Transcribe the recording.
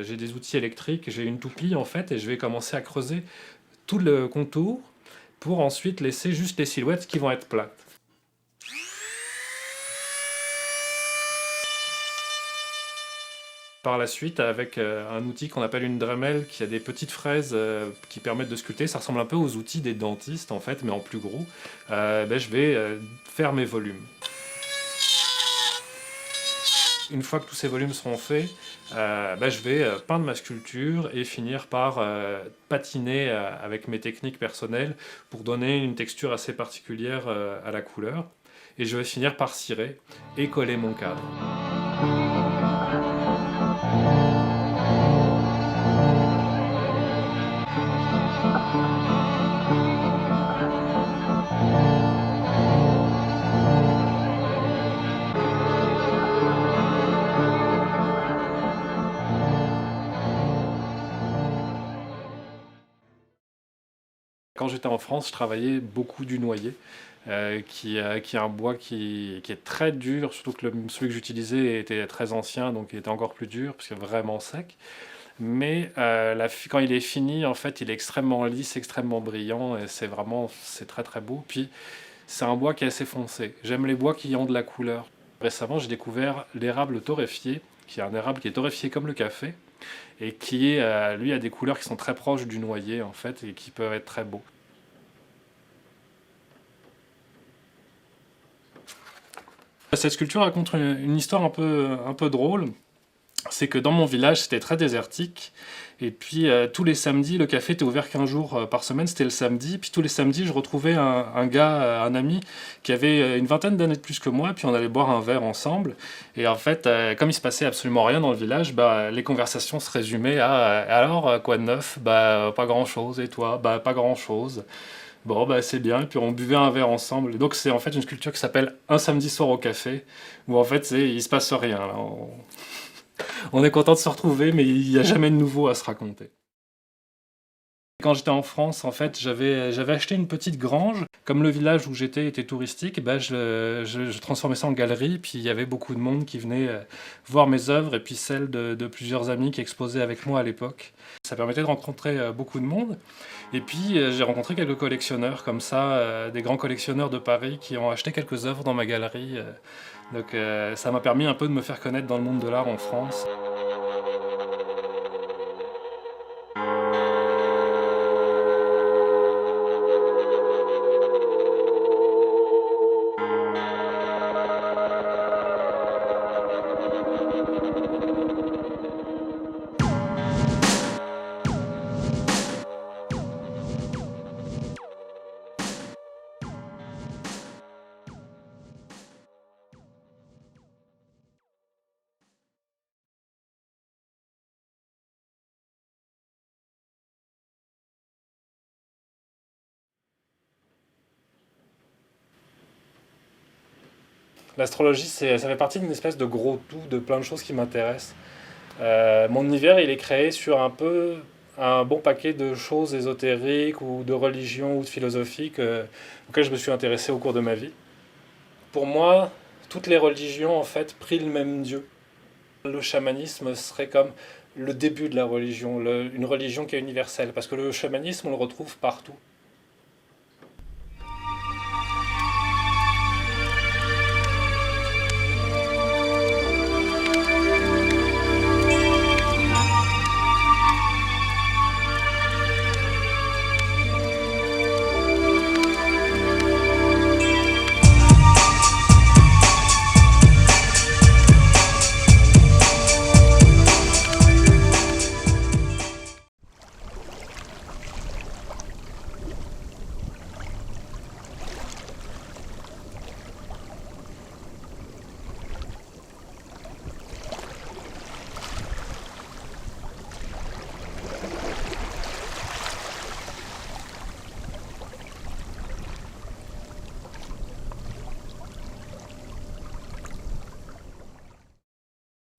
J'ai des outils électriques, j'ai une toupie en fait, et je vais commencer à creuser tout le contour pour ensuite laisser juste les silhouettes qui vont être plates. Par la suite, avec un outil qu'on appelle une Dremel, qui a des petites fraises qui permettent de sculpter, ça ressemble un peu aux outils des dentistes en fait, mais en plus gros, je vais faire mes volumes. Une fois que tous ces volumes seront faits, je vais peindre ma sculpture et finir par patiner avec mes techniques personnelles pour donner une texture assez particulière à la couleur. Et je vais finir par cirer et coller mon cadre. Quand j'étais en France, je travaillais beaucoup du noyer, qui est un bois qui est très dur, surtout que celui que j'utilisais était très ancien, donc il était encore plus dur, parce qu'il est vraiment sec. Mais quand il est fini, en fait, il est extrêmement lisse, extrêmement brillant, et c'est très très beau. Puis c'est un bois qui est assez foncé. J'aime les bois qui ont de la couleur. Récemment, j'ai découvert l'érable torréfié, qui est un érable qui est torréfié comme le café, et lui, a des couleurs qui sont très proches du noyer, en fait, et qui peuvent être très beaux. Cette sculpture raconte une histoire un peu drôle. C'est que dans mon village, c'était très désertique. Et puis, tous les samedis, le café était ouvert qu'un jour par semaine, c'était le samedi. Puis tous les samedis, je retrouvais un gars, un ami, qui avait une vingtaine d'années de plus que moi. Puis on allait boire un verre ensemble. Et en fait, comme il se passait absolument rien dans le village, les conversations se résumaient à alors, quoi de neuf? Pas grand-chose. Et toi? Pas grand-chose. Bon, c'est bien, et puis on buvait un verre ensemble. Et donc c'est en fait une sculpture qui s'appelle Un samedi soir au café, où en fait il se passe rien, là. On est content de se retrouver, mais il n'y a jamais de nouveau à se raconter. Quand j'étais en France, en fait, j'avais acheté une petite grange. Comme le village où j'étais était touristique, je transformais ça en galerie, puis il y avait beaucoup de monde qui venait voir mes œuvres, et puis celles de plusieurs amis qui exposaient avec moi à l'époque. Ça permettait de rencontrer beaucoup de monde. Et puis j'ai rencontré quelques collectionneurs comme ça, des grands collectionneurs de Paris qui ont acheté quelques œuvres dans ma galerie. Donc ça m'a permis un peu de me faire connaître dans le monde de l'art en France. L'astrologie, ça fait partie d'une espèce de gros tout, de plein de choses qui m'intéressent. Mon univers, il est créé sur un bon paquet de choses ésotériques ou de religions ou de philosophies auxquelles je me suis intéressé au cours de ma vie. Pour moi, toutes les religions, en fait, prient le même Dieu. Le chamanisme serait comme le début de la religion, une religion qui est universelle, parce que le chamanisme, on le retrouve partout.